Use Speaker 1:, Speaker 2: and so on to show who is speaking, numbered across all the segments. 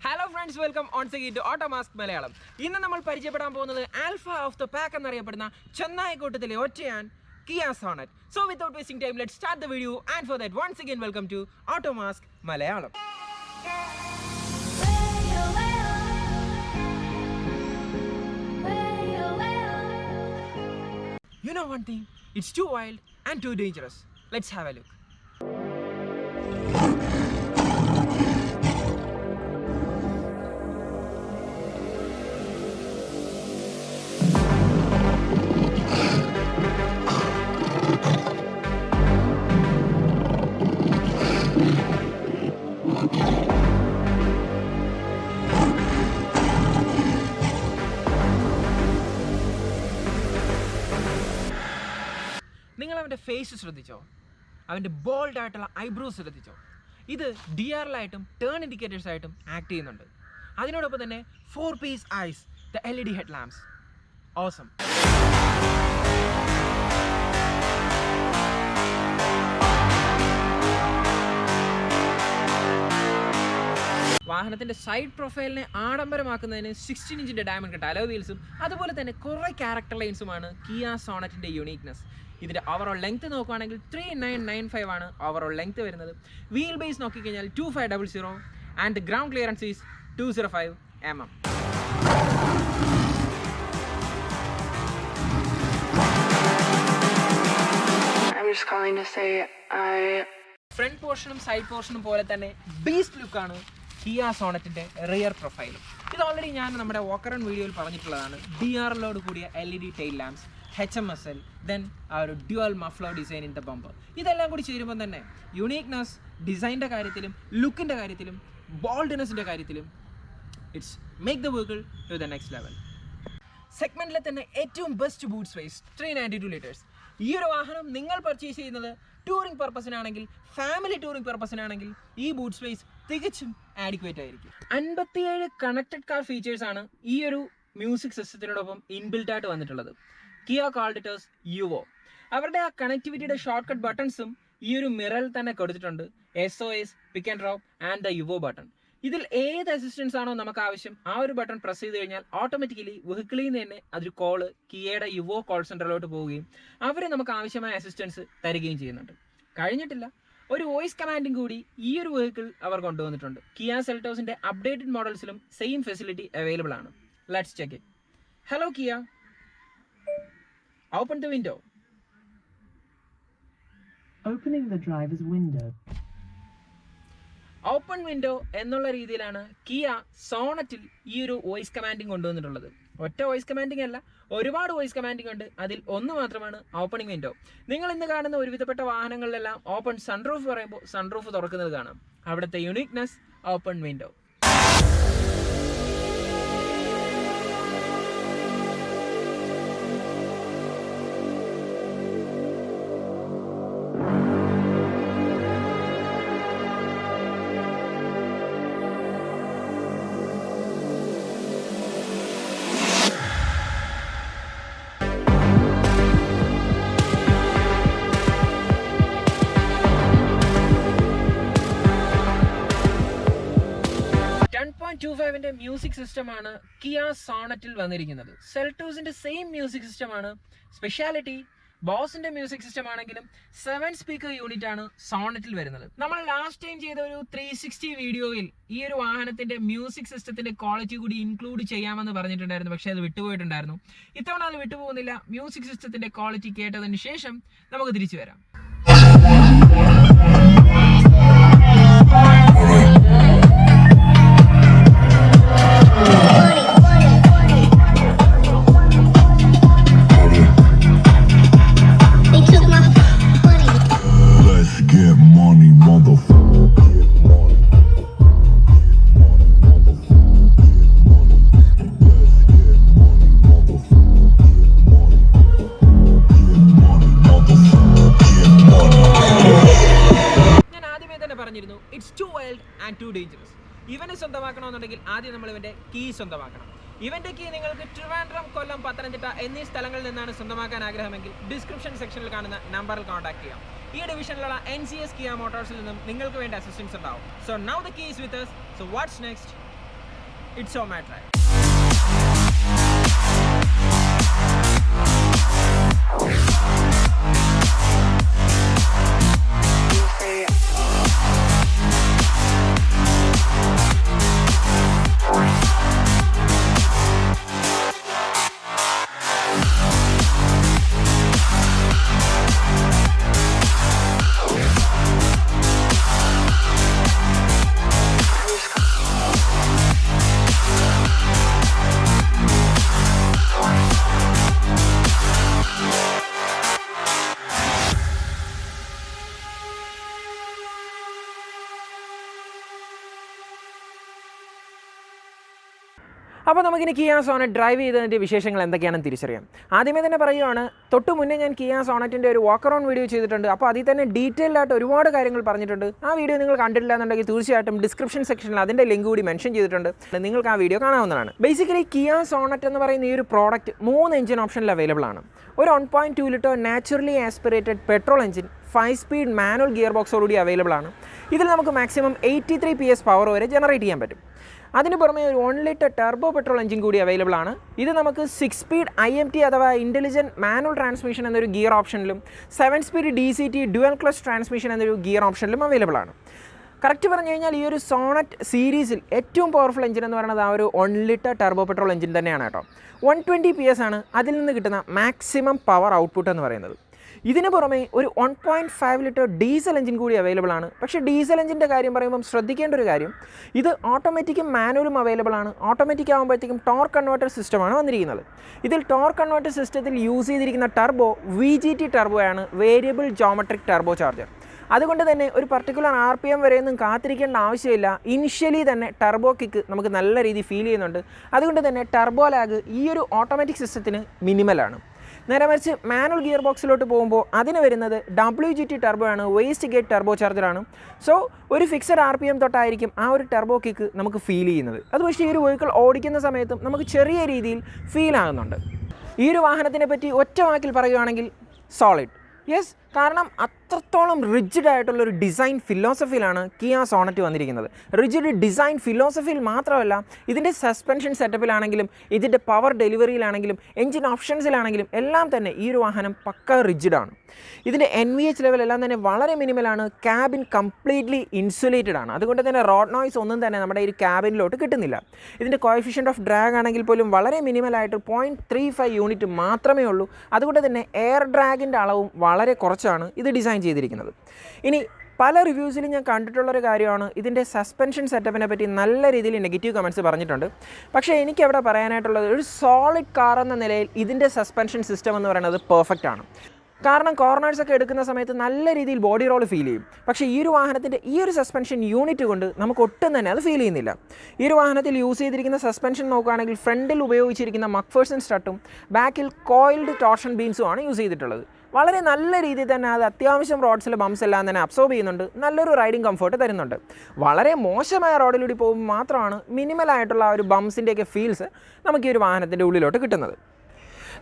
Speaker 1: Hello friends, welcome once again to Automask Malayalam. ഇന്ന് നമ്മൾ പരിചയപ്പെടാൻ പോകുന്നത് ആൽഫ ഓഫ് ദ പാക്ക് എന്നറിയപ്പെടുന്ന ചെന്നൈ കൂട്ടത്തിലെ ഒറ്റയാൻ Kia Sonet. So without wasting time, let's start the video, and for that once again welcome to Automask Malayalam. You know one thing, it's too wild and too dangerous. Let's have a look. നിങ്ങൾ അവൻ്റെ face ശ്രദ്ധിച്ചോ? അവൻ്റെ bold ആയിട്ടുള്ള eyebrows ശ്രദ്ധിച്ചോ? ഇത് DRL-ആയിട്ടും turn indicators ആയിട്ടും act ചെയ്യുന്നുണ്ട്. അതിനോടൊപ്പം തന്നെ 4-piece eyes, the LED head lamps. Awesome. വാഹനത്തിൻ്റെ സൈഡ് പ്രൊഫൈലിനെ ആഡംബരമാക്കുന്നതിന് 16-ഇഞ്ചിൻ്റെ ഡയമണ്ട് കട്ട് അലോയ് വീൽസും അതുപോലെ തന്നെ കുറേ ക്യാരക്ടർ ലൈൻസുമാണ് കിയ സോണറ്റിൻ്റെ യൂണീക്നെസ്. ഇതിൻ്റെ ഓവറോൾ ലെങ്ത് നോക്കുകയാണെങ്കിൽ 3995 ആണ് ഓവറോൾ ലെങ്ത് വരുന്നത്. വീൽ ബേസ് നോക്കിക്കഴിഞ്ഞാൽ 2500 and the ground clearance is 205 mm. Front പോർഷനും സൈഡ് പോർഷനും പോലെ തന്നെ ബീസ്റ്റ് ലുക്കാണ് കിയ സോണറ്റിൻ്റെ റിയർ പ്രൊഫൈലും. ഇത് ഓൾറെഡി ഞാൻ നമ്മുടെ വോക്കർ ഓൺ വീഡിയോയിൽ പറഞ്ഞിട്ടുള്ളതാണ്. DRL-ഓട് കൂടിയ LED tail lamps, HMSL, then ആ ഒരു dual muffler design in the bumper. ഇതെല്ലാം കൂടി ചേരുമ്പോൾ തന്നെ യുണീക്നെസ് ഡിസൈൻ്റെ കാര്യത്തിലും ലുക്കിൻ്റെ കാര്യത്തിലും ബോൾഡ്നെസ്സിൻ്റെ കാര്യത്തിലും it's make the vehicle to the next level. സെഗ്മെൻറ്റിലെ തന്നെ ഏറ്റവും ബെസ്റ്റ് ബൂട്ട് സ്പേസ് 392 ലിറ്റേഴ്സ്. ഈ ഒരു വാഹനം നിങ്ങൾ പർച്ചേസ് ചെയ്യുന്നത് ടൂറിംഗ് പർപ്പസിനാണെങ്കിൽ, ഫാമിലി ടൂറിംഗ് പർപ്പസിനാണെങ്കിൽ ഈ ബൂട്ട് സ്പേസ് തികച്ചും ആഡിക്വേറ്റ് ആയിരിക്കും. 57 കണക്റ്റഡ് കാർ ഫീച്ചേഴ്സാണ് ഈ ഒരു മ്യൂസിക് സിസ്റ്റത്തിനോടൊപ്പം ഇൻബിൽറ്റ് ആയിട്ട് വന്നിട്ടുള്ളത്. Kia called it as യുവോ. അവരുടെ ആ കണക്ടിവിറ്റിയുടെ ഷോർട്ട് കട്ട് ബട്ടൺസും ഈ ഒരു മിററിൽ തന്നെ കൊടുത്തിട്ടുണ്ട്. SOS, pick and drop and the യുവോ button. ഇതിൽ ഏത് അസിസ്റ്റൻസ് ആണോ നമുക്ക് ആവശ്യം, ആ ഒരു ബട്ടൺ പ്രസ് ചെയ്ത് കഴിഞ്ഞാൽ ഓട്ടോമാറ്റിക്കലി വെഹിക്കിളിൽ നിന്ന് തന്നെ അതൊരു കോള് കിയയുടെ യുവോ കോൾ സെൻറ്ററിലോട്ട് പോവുകയും അവർ നമുക്ക് ആവശ്യമായ അസിസ്റ്റൻസ് തരികയും ചെയ്യുന്നുണ്ട്. കഴിഞ്ഞിട്ടില്ല, ഒരു വോയിസ് കമാൻഡിങ് കൂടി ഈ ഒരു വെഹിക്കിൾ അവർ കൊണ്ടുവന്നിട്ടുണ്ട്. കിയ സെൽറ്റോസിൻ്റെ അപ്ഡേറ്റഡ് മോഡൽസിലും സെയിം ഫെസിലിറ്റി അവൈലബിൾ ആണ്. Let's check it. Hello Kia, open the window.
Speaker 2: Opening the driver's window.
Speaker 1: Open window എന്നുള്ള രീതിയിലാണ് കിയ സോണറ്റിൽ ഈ ഒരു വോയിസ് കമാൻഡിങ് കൊണ്ടുവന്നിട്ടുള്ളത്. ഒറ്റ വോയിസ് കമാൻഡിങ് അല്ല, ഒരുപാട് വോയിസ് കമാൻഡിങ് ഉണ്ട്. അതിൽ ഒന്ന് മാത്രമാണ് ഓപ്പണിംഗ് വിൻഡോ. നിങ്ങൾ ഇന്ന് കാണുന്ന ഒരുവിധപ്പെട്ട വാഹനങ്ങളിലെല്ലാം ഓപ്പൺ സൺറൂഫ് പറയുമ്പോൾ സൺറൂഫ് തുറക്കുന്നത് കാണാം. അവിടുത്തെ യുണീക്നെസ് ഓപ്പൺ വിൻഡോ. ന്റെ മ്യൂസിക് സിസ്റ്റമാണ് കിയ സോണറ്റിൽ വന്നിരിക്കുന്നത്. സെൽറ്റോസിന്റെ സെയിം മ്യൂസിക് സിസ്റ്റമാണ്. സ്പെഷ്യാലിറ്റി ബോസിന്റെ മ്യൂസിക് സിസ്റ്റം ആണെങ്കിലും 7 സ്പീക്കർ യൂണിറ്റ് ആണ് സോണറ്റിൽ വരുന്നത്. നമ്മൾ ലാസ്റ്റ് ടൈം ചെയ്ത ഒരു 360 വീഡിയോയിൽ ഈ ഒരു വാഹനത്തിന്റെ മ്യൂസിക് സിസ്റ്റത്തിന്റെ ക്വാളിറ്റി കൂടി ഇൻക്ലൂഡ് ചെയ്യാമെന്ന് പറഞ്ഞിട്ടുണ്ടായിരുന്നു, പക്ഷേ അത് വിട്ടുപോയിട്ടുണ്ടായിരുന്നു. ഇത്തവണ അത് വിട്ടുപോകുന്നില്ല. മ്യൂസിക് സിസ്റ്റത്തിന്റെ ക്വാളിറ്റി കേട്ടതിന് ശേഷം നമുക്ക് തിരിച്ചു വരാം. It's too wild and too dangerous. ഇവനെ സ്വന്തമാക്കണമെന്നുണ്ടെങ്കിൽ ആദ്യം നമ്മൾ ഇവൻ്റെ കീ സ്വന്തമാക്കണം. ഇവൻ്റെ കീ നിങ്ങൾക്ക് ട്രിവാൻഡ്രം, കൊല്ലം, പത്തനംതിട്ട എന്നീ സ്ഥലങ്ങളിൽ നിന്നാണ് സ്വന്തമാക്കാൻ ആഗ്രഹമെങ്കിൽ ഡിസ്ക്രിപ്ഷൻ സെക്ഷനിൽ കാണുന്ന നമ്പറിൽ കോൺടാക്ട് ചെയ്യാം. ഈ ഡിവിഷനിലുള്ള NCS കിയ മോട്ടോഴ്സിൽ നിന്നും നിങ്ങൾക്ക് വേണ്ട അസിസ്റ്റൻസ് ഉണ്ടാവും. So now the key is with us. So what's next? It's Sonet Drive. അപ്പോൾ നമുക്കിനി കിയ സോണറ്റ് ഡ്രൈവ് ചെയ്തതിൻ്റെ വിശേഷങ്ങൾ എന്തൊക്കെയാണെന്ന് തിരിച്ചറിയാം. ആദ്യമേ തന്നെ പറയുകയാണ്, തൊട്ട് മുന്നേ ഞാൻ കിയ സോണറ്റിൻ്റെ ഒരു വാക്കർ ഓൺ വീഡിയോ ചെയ്തിട്ടുണ്ട്. അപ്പോൾ അതിൽ തന്നെ ഡീറ്റെയിൽഡ് ആയിട്ട് ഒരുപാട് കാര്യങ്ങൾ പറഞ്ഞിട്ടുണ്ട്. ആ വീഡിയോ നിങ്ങൾ കണ്ടിട്ടില്ല എന്നുണ്ടെങ്കിൽ തീർച്ചയായിട്ടും ഡിസ്ക്രിപ്ഷൻ സെക്ഷനിൽ അതിൻ്റെ ലിങ്ക് കൂടി മെൻഷൻ ചെയ്തിട്ടുണ്ട്. നിങ്ങൾക്ക് ആ വീഡിയോ കാണാവുന്നതാണ്. ബേസിക്കലി കിയ സോണറ്റ് എന്ന് പറയുന്ന ഈ ഒരു പ്രോഡക്റ്റ് 3 എഞ്ചിൻ ഓപ്ഷനിൽ അവൈലബിൾ ആണ്. ഒരു 1.2 litre naturally aspirated petrol engine 5 speed manual gear ബോക്സോടുകൂടി അവൈലബിൾ ആണ്. ഇതിൽ നമുക്ക് മാക്സിമം 83 PS പവർ വരെ ജനറേറ്റ് ചെയ്യാൻ പറ്റും. അതിന് പുറമെ ഒരു 1 ലിറ്റർ ടർബോ പെട്രോൾ എഞ്ചിൻ കൂടി അവൈലബിൾ ആണ്. ഇത് നമുക്ക് 6 സ്പീഡ് IMT അഥവാ ഇൻ്റലിജൻറ്റ് മാനുവൽ ട്രാൻസ്മിഷൻ എന്നൊരു ഗിയർ ഓപ്ഷനിലും 7 speed DCT dual clutch transmission എന്നൊരു ഗിയർ ഓപ്ഷനിലും അവൈലബിൾ ആണ്. കറക്റ്റ് പറഞ്ഞു കഴിഞ്ഞാൽ ഈ ഒരു സോണറ്റ് സീരീസിൽ ഏറ്റവും പവർഫുൾ എഞ്ചിൻ എന്ന് പറയുന്നത് ആ ഒരു 1 ലിറ്റർ ടർബോ പെട്രോൾ എഞ്ചിൻ തന്നെയാണ് കേട്ടോ. 120 PS ആണ് അതിൽ നിന്ന് കിട്ടുന്ന മാക്സിമം പവർ ഔട്ട്പുട്ട് എന്ന് പറയുന്നത്. ഇതിന് പുറമെ ഒരു 1.5 ലിറ്റർ ഡീസൽ എഞ്ചിൻ കൂടി അവൈലബിൾ ആണ്. പക്ഷേ ഡീസൽ എഞ്ചിൻ്റെ കാര്യം പറയുമ്പം ശ്രദ്ധിക്കേണ്ട ഒരു കാര്യം, ഇത് ഓട്ടോമാറ്റിക്കും മാനുവലും അവൈലബിൾ ആണ്. ഓട്ടോമാറ്റിക് ആകുമ്പോഴത്തേക്കും ടോർക്ക് കൺവേർട്ടർ സിസ്റ്റമാണ് വന്നിരിക്കുന്നത്. ഇതിൽ ടോർക്ക് കൺവേർട്ടർ സിസ്റ്റത്തിൽ യൂസ് ചെയ്തിരിക്കുന്ന ടർബോ VGT ടർബോയാണ്, വേരിയബിൾ ജോമെട്രിക് ടർബോ ചാർജർ. അതുകൊണ്ട് തന്നെ ഒരു പർട്ടിക്കുലർ RPM വരെയൊന്നും കാത്തിരിക്കേണ്ട ആവശ്യമില്ല. ഇനിഷ്യലി തന്നെ ടർബോ കിക്ക് നമുക്ക് നല്ല രീതിയിൽ ഫീൽ ചെയ്യുന്നുണ്ട്. അതുകൊണ്ട് തന്നെ ടർബോ ലാഗ് ഈ ഒരു ഓട്ടോമാറ്റിക് സിസ്റ്റത്തിന് മിനിമലാണ്. നേരെ മറിച്ച് മാനുവൽ ഗിയർ ബോക്സിലോട്ട് പോകുമ്പോൾ അതിന് വരുന്നത് WGT ടർബോ ആണ്, വേസ്റ്റ് ഗേറ്റ് ടർബോ ചാർജറാണ്. സോ ഒരു ഫിക്സഡ് RPM തൊട്ടായിരിക്കും ആ ഒരു ടർബോ കിക്ക് നമുക്ക് ഫീൽ ചെയ്യുന്നത്. അത് പക്ഷേ ഈ ഒരു വെഹിക്കിൾ ഓടിക്കുന്ന സമയത്തും നമുക്ക് ചെറിയ രീതിയിൽ ഫീൽ ആകുന്നുണ്ട്. ഈ ഒരു വാഹനത്തിനെ പറ്റി ഒറ്റ വാക്കിൽ പറയുകയാണെങ്കിൽ സോളിഡ്. യെസ്, കാരണം അത്രത്തോളം റിജിഡ് ആയിട്ടുള്ളൊരു ഡിസൈൻ ഫിലോസഫിയിലാണ് കിയ സോണറ്റ് വന്നിരിക്കുന്നത്. റിജിഡ് ഡിസൈൻ ഫിലോസഫിയിൽ മാത്രമല്ല, ഇതിൻ്റെ സസ്പെൻഷൻ സെറ്റപ്പിലാണെങ്കിലും ഇതിൻ്റെ പവർ ഡെലിവറിയിലാണെങ്കിലും എഞ്ചിൻ ഓപ്ഷൻസിലാണെങ്കിലും എല്ലാം തന്നെ ഈ ഒരു വാഹനം പക്ക റിജിഡാണ്. ഇതിൻ്റെ NVH ലെവൽ എല്ലാം തന്നെ വളരെ മിനിമലാണ്. ക്യാബിൻ കംപ്ലീറ്റ്ലി ഇൻസുലേറ്റഡ് ആണ്. അതുകൊണ്ട് തന്നെ റോഡ് നോയ്സ് ഒന്നും തന്നെ നമ്മുടെ ഈ ക്യാബിനിലോട്ട് കിട്ടുന്നില്ല. ഇതിൻ്റെ കോഎഫിഷ്യൻ്റ് ഓഫ് ഡ്രാഗ് ആണെങ്കിൽ പോലും വളരെ മിനിമലായിട്ട് 0.35 യൂണിറ്റ് മാത്രമേ ഉള്ളൂ. അതുകൊണ്ട് തന്നെ എയർ ഡ്രാഗിൻ്റെ അളവും വളരെ കുറച്ചാണ് ഇത് ഡിസൈൻ ചെയ്തിരിക്കുന്നത്. ഇനി പല റിവ്യൂസിലും ഞാൻ കണ്ടിട്ടുള്ളൊരു കാര്യമാണ്, ഇതിൻ്റെ സസ്പെൻഷൻ സെറ്റപ്പിനെ പറ്റി നല്ല രീതിയിൽ നെഗറ്റീവ് കമൻറ്റ്സ് പറഞ്ഞിട്ടുണ്ട്. പക്ഷേ എനിക്കവിടെ പറയാനായിട്ടുള്ളത്, ഒരു സോളിഡ് കാർ എന്ന നിലയിൽ ഇതിൻ്റെ സസ്പെൻഷൻ സിസ്റ്റം എന്ന് പറയുന്നത് പെർഫെക്റ്റ് ആണ്. കാരണം കോർണേഴ്സൊക്കെ എടുക്കുന്ന സമയത്ത് നല്ല രീതിയിൽ ബോഡി റോൾ ഫീൽ ചെയ്യും. പക്ഷേ ഈ ഒരു വാഹനത്തിൻ്റെ ഈ ഒരു സസ്പെൻഷൻ യൂണിറ്റ് കൊണ്ട് നമുക്ക് ഒട്ടും തന്നെ അത് ഫീൽ ചെയ്യുന്നില്ല. ഈ ഒരു വാഹനത്തിൽ യൂസ് ചെയ്തിരിക്കുന്ന സസ്പെൻഷൻ നോക്കുകയാണെങ്കിൽ ഫ്രണ്ടിൽ ഉപയോഗിച്ചിരിക്കുന്ന മക്ഫേഴ്സൺ സ്ട്രട്ടും ബാക്കിൽ കോയിൽഡ് ടോർഷൻ ബീൻസുമാണ് യൂസ് ചെയ്തിട്ടുള്ളത്. വളരെ നല്ല രീതിയിൽ തന്നെ അത് അത്യാവശ്യം റോഡ്സിലെ ബംസ് എല്ലാം തന്നെ അബ്സോർബ് ചെയ്യുന്നുണ്ട്. നല്ലൊരു റൈഡിങ് കംഫർട്ട് തരുന്നുണ്ട്. വളരെ മോശമായ റോഡിലൂടെ പോകുമ്പോൾ മാത്രമാണ് മിനിമലായിട്ടുള്ള ആ ഒരു ബംസിൻ്റെയൊക്കെ ഫീൽസ് നമുക്ക് ഈ ഒരു വാഹനത്തിൻ്റെ ഉള്ളിലോട്ട് കിട്ടുന്നത്.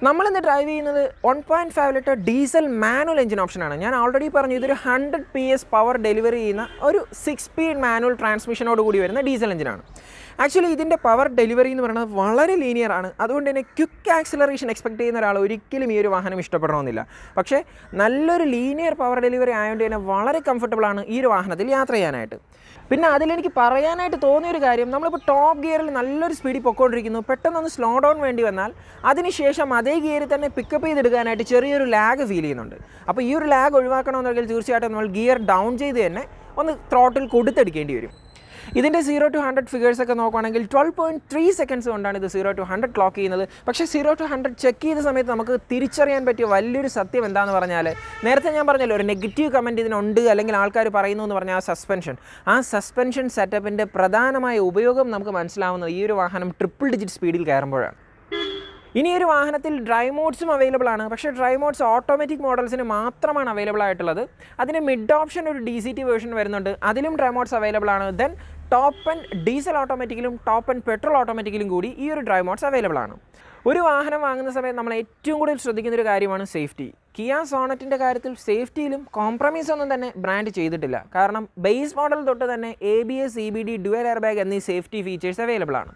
Speaker 1: നമ്മളിന്ന് ഡ്രൈവ് ചെയ്യുന്നത് 1.5 ലിറ്റർ ഡീസൽ മാനുവൽ എഞ്ചിൻ ഓപ്ഷനാണ്. ഞാൻ ഓൾറെഡി പറഞ്ഞു, ഇതൊരു 100 PS പവർ ഡെലിവറി ചെയ്യുന്ന ഒരു 6 സ്പീഡ് മാനുവൽ ട്രാൻസ്മിഷനോട് കൂടി വരുന്ന ഡീസൽ എഞ്ചിനാണ്. ആക്ച്വലി ഇതിൻ്റെ പവർ ഡെലിവറി എന്ന് പറയുന്നത് വളരെ ലീനിയർ ആണ്. അതുകൊണ്ട് തന്നെ ക്വിക്ക് ആക്സിലറേഷൻ എക്സ്പെക്ട് ചെയ്യുന്ന ഒരാൾ ഒരിക്കലും ഈ ഒരു വാഹനം ഇഷ്ടപ്പെടണമെന്നില്ല. പക്ഷേ നല്ലൊരു ലീനിയർ പവർ ഡെലിവറി ആയതുകൊണ്ട് തന്നെ വളരെ കംഫർട്ടബിളാണ് ഈ ഒരു വാഹനത്തിൽ യാത്ര ചെയ്യാനായിട്ട്. പിന്നെ അതിലെനിക്ക് പറയാനായിട്ട് തോന്നിയൊരു കാര്യം, നമ്മളിപ്പോൾ ടോപ്പ് ഗിയറിൽ നല്ലൊരു സ്പീഡിൽ പൊയ്ക്കൊണ്ടിരിക്കുന്നു, പെട്ടെന്നൊന്ന് സ്ലോ ഡൗൺ വേണ്ടി വന്നാൽ അതിനുശേഷം അതേ ഗിയറിൽ തന്നെ പിക്കപ്പ് ചെയ്തെടുക്കാനായിട്ട് ചെറിയൊരു ലാഗ് ഫീൽ ചെയ്യുന്നുണ്ട്. അപ്പോൾ ഈ ഒരു ലാഗ് ഒഴിവാക്കണമെന്നുണ്ടെങ്കിൽ തീർച്ചയായിട്ടും നമ്മൾ ഗിയർ ഡൗൺ ചെയ്ത് തന്നെ ഒന്ന് ത്രോട്ടിൽ കൊടുത്തെടുക്കേണ്ടി വരും. ഇതിൻ്റെ 0 to 100 ഫിഗേഴ്സൊക്കെ നോക്കുകയാണെങ്കിൽ 12.3 സെക്കൻഡ്സ് കൊണ്ടാണ് ഇത് 0 to 100 ക്ലോക്ക് ചെയ്യുന്നത്. പക്ഷേ 0 to 100 ചെക്ക് ചെയ്ത സമയത്ത് നമുക്ക് തിരിച്ചറിയാൻ പറ്റിയ വലിയൊരു സത്യം എന്താണെന്ന് പറഞ്ഞാൽ, നേരത്തെ ഞാൻ പറഞ്ഞല്ലോ ഒരു നെഗറ്റീവ് കമൻറ്റ് ഇതിനുണ്ട്, അല്ലെങ്കിൽ ആൾക്കാർ പറയുന്നു എന്ന് പറഞ്ഞാൽ ആ സസ്പെൻഷൻ സെറ്റപ്പിൻ്റെ പ്രധാനമായ ഉപയോഗം നമുക്ക് മനസ്സിലാവുന്നത് ഈ ഒരു വാഹനം ട്രിപ്പിൾ ഡിജിറ്റ് സ്പീഡിൽ കയറുമ്പോഴാണ്. ഇനി ഒരു വാഹനത്തിൽ ഡ്രൈവ് മോഡ്സും അവൈലബിൾ ആണ്. പക്ഷേ ഡ്രൈവ് മോഡ്സ് ഓട്ടോമാറ്റിക് മോഡൽസിന് മാത്രമാണ് അവൈലബിൾ ആയിട്ടുള്ളത്. അതിന് മിഡ് ഓപ്ഷൻ ഒരു DCT വേർഷൻ വരുന്നുണ്ട്, അതിലും ഡ്രൈവ് മോഡ്സ് അവൈലബിൾ ആണ്. ദെൻ ടോപ്പ് ആൻഡ് ഡീസൽ ഓട്ടോമാറ്റിക്കിലും ടോപ്പ് ആൻഡ് പെട്രോൾ ഓട്ടോമാറ്റിക്കിലും കൂടി ഈ ഒരു ഡ്രൈവ് മോഡ്സ് അവൈലബിൾ ആണ്. ഒരു വാഹനം വാങ്ങുന്ന സമയത്ത് നമ്മൾ ഏറ്റവും കൂടുതൽ ശ്രദ്ധിക്കുന്നൊരു കാര്യമാണ് സേഫ്റ്റി. കിയ സോണറ്റിൻ്റെ കാര്യത്തിൽ സേഫ്റ്റിയിലും കോംപ്രമൈസ് ഒന്നും തന്നെ ബ്രാൻഡ് ചെയ്തിട്ടില്ല. കാരണം ബേസ് മോഡൽ തൊട്ട് തന്നെ ABS, CBD, dual air bag എന്നീ സേഫ്റ്റി ഫീച്ചേഴ്സ് അവൈലബിൾ ആണ്.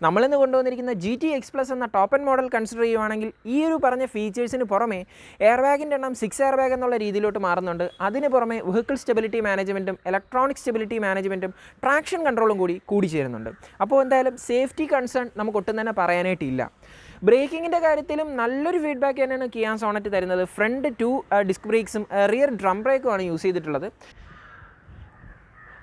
Speaker 1: നമ്മളിന്ന് കൊണ്ടുവന്നിരിക്കുന്ന GT-X Plus എന്ന ടോപ്പ് എൻഡ് മോഡൽ കൺസിഡർ ചെയ്യുവാണെങ്കിൽ ഈ ഒരു പറഞ്ഞ ഫീച്ചേഴ്സിന് പുറമെ എയർ ബാഗിൻ്റെ എണ്ണം 6 എയർ ബാഗ് എന്നുള്ള രീതിയിലോട്ട് മാറുന്നുണ്ട്. അതിന് പുറമെ വെഹിക്കിൾ സ്റ്റെബിലിറ്റി മാനേജ്മെൻറ്റും ഇലക്ട്രോണിക് സ്റ്റെബിലിറ്റി മാനേജ്മെൻറ്റും ട്രാക്ഷൻ കൺട്രോളും കൂടി ചേരുന്നുണ്ട്. അപ്പോൾ എന്തായാലും സേഫ്റ്റി കൺസേൺ നമുക്ക് ഒട്ടും തന്നെ പറയാനായിട്ടില്ല. ബ്രേക്കിങ്ങിൻ്റെ കാര്യത്തിലും നല്ലൊരു ഫീഡ്ബാക്ക് തന്നെയാണ് കിയ സോണറ്റ് തരുന്നത്. ഫ്രണ്ട് 2 ഡിസ്ക് ബ്രേക്സും റിയർ ഡ്രം ബ്രേക്കുമാണ് യൂസ് ചെയ്തിട്ടുള്ളത്.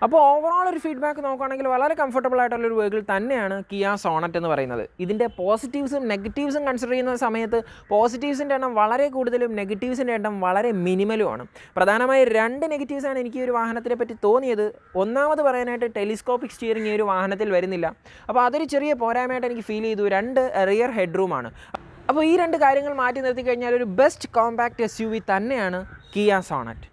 Speaker 1: അപ്പോൾ ഓവറോൾ ഒരു ഫീഡ്ബാക്ക് നോക്കുകയാണെങ്കിൽ വളരെ കംഫർട്ടബിൾ ആയിട്ടുള്ളൊരു വെഹിക്കിൾ തന്നെയാണ് കിയ സോണറ്റ് എന്ന് പറയുന്നത്. ഇതിൻ്റെ പോസിറ്റീവ്സും നെഗറ്റീവ്സും കൺസിഡർ ചെയ്യുന്ന സമയത്ത് പോസിറ്റീവ്സിൻ്റെ എണ്ണം വളരെ കൂടുതലും നെഗറ്റീവ്സിൻ്റെ എണ്ണം വളരെ മിനിമലുമാണ്. പ്രധാനമായി 2 നെഗറ്റീവ്സാണ് എനിക്ക് ഈ ഒരു വാഹനത്തിനെ പറ്റി തോന്നിയത്. ഒന്നാമത് പറയാനായിട്ട് ടെലിസ്കോപ്പിക് സ്റ്റിയറിംഗ് ഈ ഒരു വാഹനത്തിൽ വരുന്നില്ല. അപ്പോൾ അതൊരു ചെറിയ പോരായ്മയായിട്ട് എനിക്ക് ഫീൽ ചെയ്തു. 2 റിയർ ഹെഡ് റൂമാണ്. അപ്പോൾ ഈ 2 കാര്യങ്ങൾ മാറ്റി നിർത്തി കഴിഞ്ഞാൽ ഒരു ബെസ്റ്റ് കോമ്പാക്റ്റ് SUV തന്നെയാണ് കിയ സോണറ്റ്.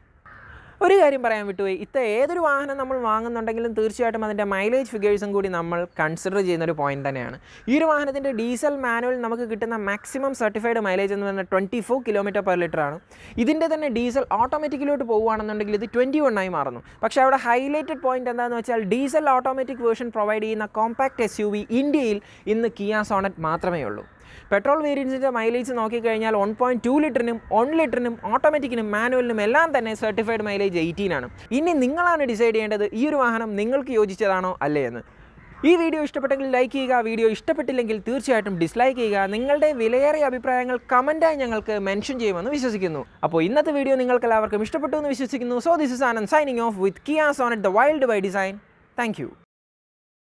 Speaker 1: ഒരു കാര്യം പറയാൻ വിട്ടുപോയി, ഏതൊരു വാഹനം നമ്മൾ വാങ്ങുന്നുണ്ടെങ്കിലും തീർച്ചയായിട്ടും അതിൻ്റെ മൈലേജ് ഫിഗേഴ്സും കൂടി നമ്മൾ കൺസിഡർ ചെയ്യുന്നൊരു പോയിന്റ് തന്നെയാണ്. ഈ ഒരു വാഹനത്തിൻ്റെ ഡീസൽ മാനുവൽ നമുക്ക് കിട്ടുന്ന മാക്സിമം സർട്ടിഫൈഡ് മൈലേജ് എന്ന് പറയുന്നത് 24 km/ലിറ്റർ ആണ്. ഇതിൻ്റെ തന്നെ ഡീസൽ ഓട്ടോമാറ്റിക്കിലോട്ട് പോകുകയാണെന്നുണ്ടെങ്കിൽ ഇത് 21 ആയി മാറുന്നു. പക്ഷേ അവിടെ ഹൈലൈറ്റഡ് പോയിന്റ് എന്താണെന്ന് വെച്ചാൽ ഡീസൽ ഓട്ടോമാറ്റിക് വേർഷൻ പ്രൊവൈഡ് ചെയ്യുന്ന കോമ്പാക്റ്റ് SUV ഇന്ത്യയിൽ ഇന്ന് കിയ സോണറ്റ് മാത്രമേ ഉള്ളൂ. പെട്രോൾ വേരിയൻസിൻ്റെ മൈലേജ് നോക്കിക്കഴിഞ്ഞാൽ 1.2 ലിറ്ററിനും 1 ലിറ്ററിനും ഓട്ടോമാറ്റിക്കിനും മാനുവലിനും എല്ലാം തന്നെ സർട്ടിഫൈഡ് മൈലേജ് 18 ആണ്. ഇനി നിങ്ങളാണ് ഡിസൈഡ് ചെയ്യേണ്ടത് ഈ ഒരു വാഹനം നിങ്ങൾക്ക് യോജിച്ചതാണോ അല്ലേ എന്ന്. ഈ വീഡിയോ ഇഷ്ടപ്പെട്ടെങ്കിൽ ലൈക്ക് ചെയ്യുക, വീഡിയോ ഇഷ്ടപ്പെട്ടില്ലെങ്കിൽ തീർച്ചയായിട്ടും ഡിസ്ലൈക്ക് ചെയ്യുക. നിങ്ങളുടെ വിലയേറിയ അഭിപ്രായങ്ങൾ കമൻറ്റായി ഞങ്ങൾക്ക് മെൻഷൻ ചെയ്യുമെന്ന് വിശ്വസിക്കുന്നു. അപ്പോൾ ഇന്നത്തെ വീഡിയോ നിങ്ങൾക്ക് എല്ലാവർക്കും ഇഷ്ടപ്പെട്ടു എന്ന് വിശ്വസിക്കുന്നു. So this is Anand signing off with Kia Sonet the wild by design. Thank U.